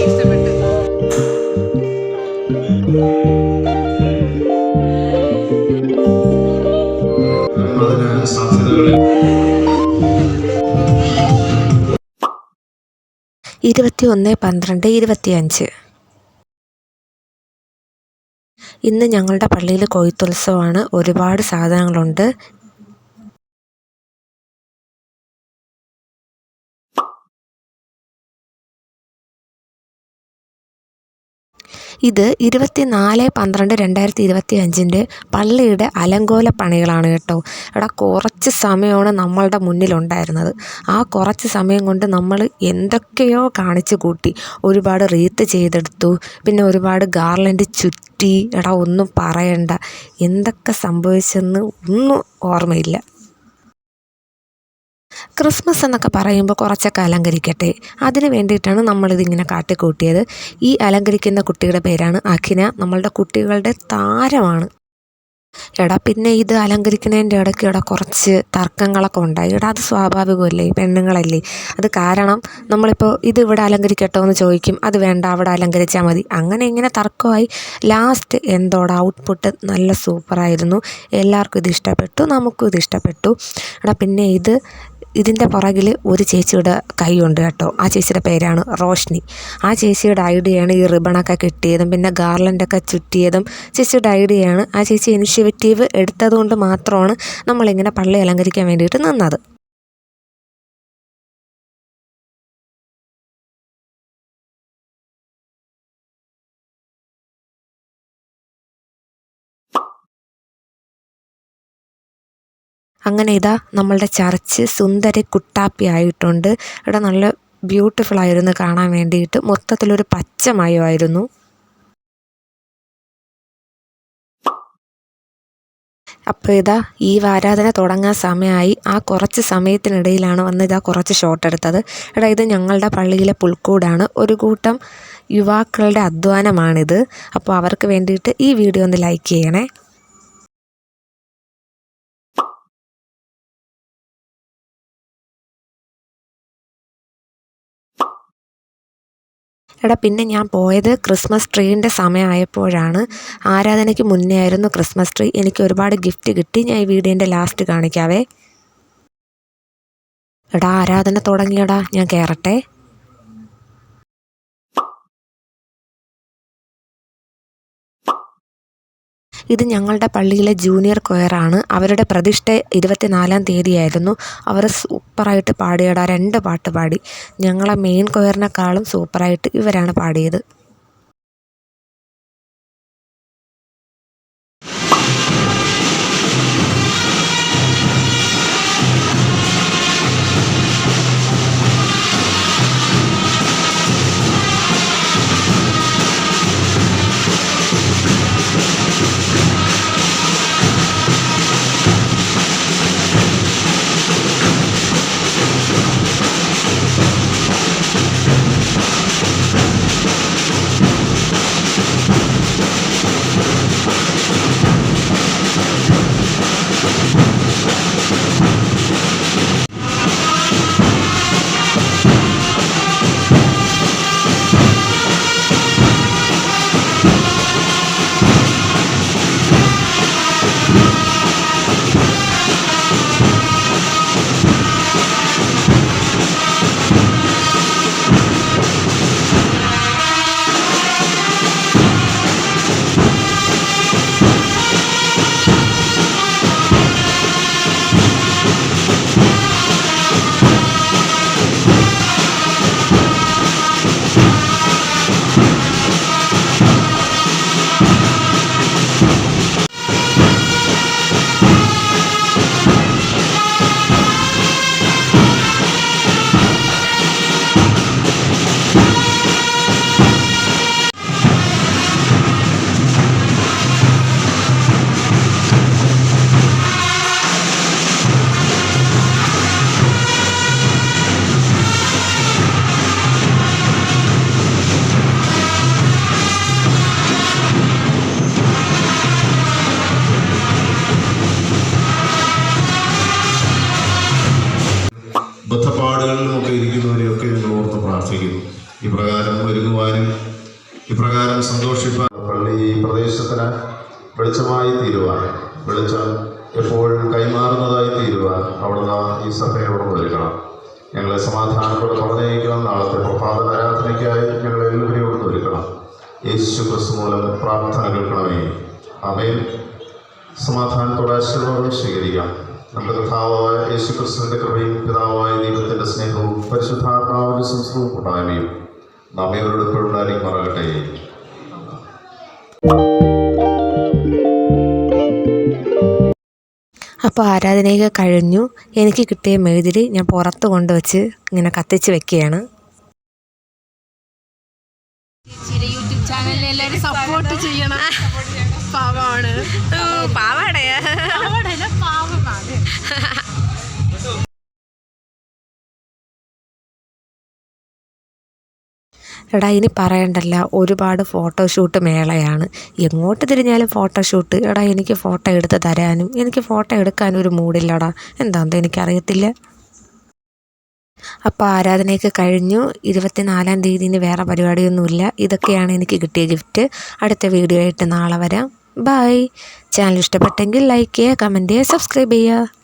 ഇഷ്ടപ്പെട്ടു. അതിന് സാധ്യതകൾ 21/12/25 ഇന്ന് ഞങ്ങളുടെ പള്ളിയിൽ കൊയ്ത്തുത്സവമാണ്. ഒരുപാട് സാധനങ്ങളുണ്ട്. ഇത് 24/12/2025 പള്ളിയുടെ അലങ്കോല പണികളാണ് കേട്ടോ. എടാ, കുറച്ച് സമയമാണ് നമ്മളുടെ മുന്നിലുണ്ടായിരുന്നത്. ആ കുറച്ച് സമയം കൊണ്ട് നമ്മൾ എന്തൊക്കെയോ കാണിച്ചു കൂട്ടി. ഒരുപാട് റീത്ത് ചെയ്തെടുത്തു, പിന്നെ ഒരുപാട് ഗാർലൻഡ് ചുറ്റി. എടാ, ഒന്നും പറയണ്ട, എന്തൊക്കെ സംഭവിച്ചെന്ന് ഒന്നും ഓർമ്മയില്ല. ക്രിസ്മസ് എന്നൊക്കെ പറയുമ്പോൾ കുറച്ചൊക്കെ അലങ്കരിക്കട്ടെ, അതിന് വേണ്ടിയിട്ടാണ് നമ്മളിതിങ്ങനെ കാട്ടിക്കൂട്ടിയത്. ഈ അലങ്കരിക്കുന്ന കുട്ടിയുടെ പേരാണ് അഖിന. നമ്മളുടെ കുട്ടികളുടെ താരമാണ്. എടാ, പിന്നെ ഇത് അലങ്കരിക്കുന്നതിൻ്റെ ഇടയ്ക്ക് കുറച്ച് തർക്കങ്ങളൊക്കെ ഉണ്ടായി. അത് സ്വാഭാവികമല്ലേ, പെണ്ണുങ്ങളല്ലേ. അത് കാരണം നമ്മളിപ്പോൾ ഇത് ഇവിടെ അലങ്കരിക്കട്ടോ എന്ന് ചോദിക്കും, അത് വേണ്ട അവിടെ അലങ്കരിച്ചാൽ മതി. അങ്ങനെ ഇങ്ങനെ തർക്കമായി. ലാസ്റ്റ് ഔട്ട്പുട്ട് നല്ല സൂപ്പറായിരുന്നു. എല്ലാവർക്കും ഇത് ഇഷ്ടപ്പെട്ടു, നമുക്കും ഇത് ഇഷ്ടപ്പെട്ടു. പിന്നെ ഇതിൻ്റെ പുറകിൽ ഒരു ചേച്ചിയുടെ കൈയുണ്ട് കേട്ടോ. ആ ചേച്ചിയുടെ പേരാണ് റോഷ്നി. ആ ചേച്ചിയുടെ ഐഡിയയാണ് ഈ റിബണൊക്കെ കിട്ടിയതും പിന്നെ ഗാർലൻഡൊക്കെ ചുറ്റിയതും ചേച്ചിയുടെ ഐഡിയയാണ്. ആ ചേച്ചി ഇനിഷ്യേറ്റീവ് എടുത്തതുകൊണ്ട് മാത്രമാണ് നമ്മളിങ്ങനെ പള്ളി അലങ്കരിക്കാൻ വേണ്ടിയിട്ട് നിന്നത്. അങ്ങനെ നമ്മളുടെ ചർച്ച് സുന്ദരി കുട്ടാപ്പി ആയിട്ടുണ്ട്. നല്ല ബ്യൂട്ടിഫുൾ ആയിരുന്നു കാണാൻ വേണ്ടിയിട്ട്. മൊത്തത്തിലൊരു പച്ചമയമായിരുന്നു. അപ്പോൾ ഈ ആരാധന തുടങ്ങാൻ സമയമായി. ആ കുറച്ച് സമയത്തിനിടയിലാണ് വന്ന് കുറച്ച് ഷോട്ട് എടുത്തത്. ഇത് ഞങ്ങളുടെ പള്ളിയിലെ പുൽക്കൂടാണ്. ഒരു കൂട്ടം യുവാക്കളുടെ അധ്വാനമാണിത്. അപ്പോൾ അവർക്ക് വേണ്ടിയിട്ട് ഈ വീഡിയോ ഒന്ന് ലൈക്ക് ചെയ്യണേ. പിന്നെ ഞാൻ പോയത് ക്രിസ്മസ് ട്രീൻ്റെ സമയമായപ്പോഴാണ്. ആരാധനയ്ക്ക് മുന്നേ ആയിരുന്നു ക്രിസ്മസ് ട്രീ. എനിക്ക് ഒരുപാട് ഗിഫ്റ്റ് കിട്ടി. ഞാൻ ഈ വീഡിയോൻ്റെ ലാസ്റ്റ് കാണിക്കാവേ. ആരാധന തുടങ്ങിയടാ, ഞാൻ കയറട്ടെ. ഇത് ഞങ്ങളുടെ പള്ളിയിലെ ജൂനിയർ കൊയറാണ്. അവരുടെ പ്രതിഷ്ഠ 24-ാം തീയതിയായിരുന്നു. അവർ സൂപ്പറായിട്ട് പാടിയടാ. 2 പാട്ട് പാടി. ഞങ്ങളെ മെയിൻ കൊയറിനെക്കാളും സൂപ്പറായിട്ട് ഇവരാണ് പാടിയത്. വെളിച്ചമായി തീരുവാൻ, വെളിച്ചം എപ്പോഴും കൈമാറുന്നതായി തീരുവാൻ അവിടുന്ന് ഈ സഭയോട് ഒരുക്കണം. ഞങ്ങളെ സമാധാനത്തോടെ പറഞ്ഞയക്കണം. നാളത്തെ പ്രഭാത ആരാധനയ്ക്കായി ഞങ്ങളെ എല്ലാവരെയോടും ഒരുക്കണം. യേശു ക്രിസ്തു മൂലം പ്രാർത്ഥന കേൾക്കണമേ. ആമേൻ. സമാധാനത്തോടെ ആശീർവാദം സ്വീകരിക്കാം. നമ്മുടെ കർത്താവായ യേശു ക്രിസ്തുവിൻ്റെ കൃപയും പിതാവായ ദൈവത്തിൻ്റെ സ്നേഹവും പരിശുദ്ധാത്മാവിൻ്റെ സംസ്കൃതവും ഉണ്ടായ്മയും നാം ഇവരോട് എപ്പോഴും ഉണ്ടായിരിക്കുമാറാകട്ടെ. അപ്പോൾ ആരാധനയൊക്കെ കഴിഞ്ഞു. എനിക്ക് കിട്ടിയ മെഴുതിരി ഞാൻ പുറത്ത് കൊണ്ടുവച്ച് ഇങ്ങനെ കത്തിച്ച് വെക്കുകയാണ്. യൂട്യൂബ് ചാനലിൽ എല്ലാവരും സപ്പോർട്ട് ചെയ്യണം. പാവമാണ്, പാവാടയാ. എടാ ഇനി പറയണ്ടല്ല, ഒരുപാട് ഫോട്ടോഷൂട്ട് മേളയാണ്. എങ്ങോട്ട് തിരിഞ്ഞാലും ഫോട്ടോഷൂട്ട്. എടാ എനിക്ക് ഫോട്ടോ എടുത്ത് തരാനും എനിക്ക് ഫോട്ടോ എടുക്കാനും ഒരു മൂഡില്ലടാ. എന്താണെന്ന് എനിക്കറിയത്തില്ല. അപ്പോൾ ആരാധനയൊക്കെ കഴിഞ്ഞു. 24-ാം തീയതിന് വേറെ പരിപാടിയൊന്നുമില്ല. ഇതൊക്കെയാണ് എനിക്ക് കിട്ടിയ ഗിഫ്റ്റ്. അടുത്ത വീഡിയോ ആയിട്ട് നാളെ വരാം. ബൈ. ചാനൽ ഇഷ്ടപ്പെട്ടെങ്കിൽ ലൈക്ക് ചെയ്യുക, കമൻറ്റ് ചെയ്യുക, സബ്സ്ക്രൈബ് ചെയ്യുക.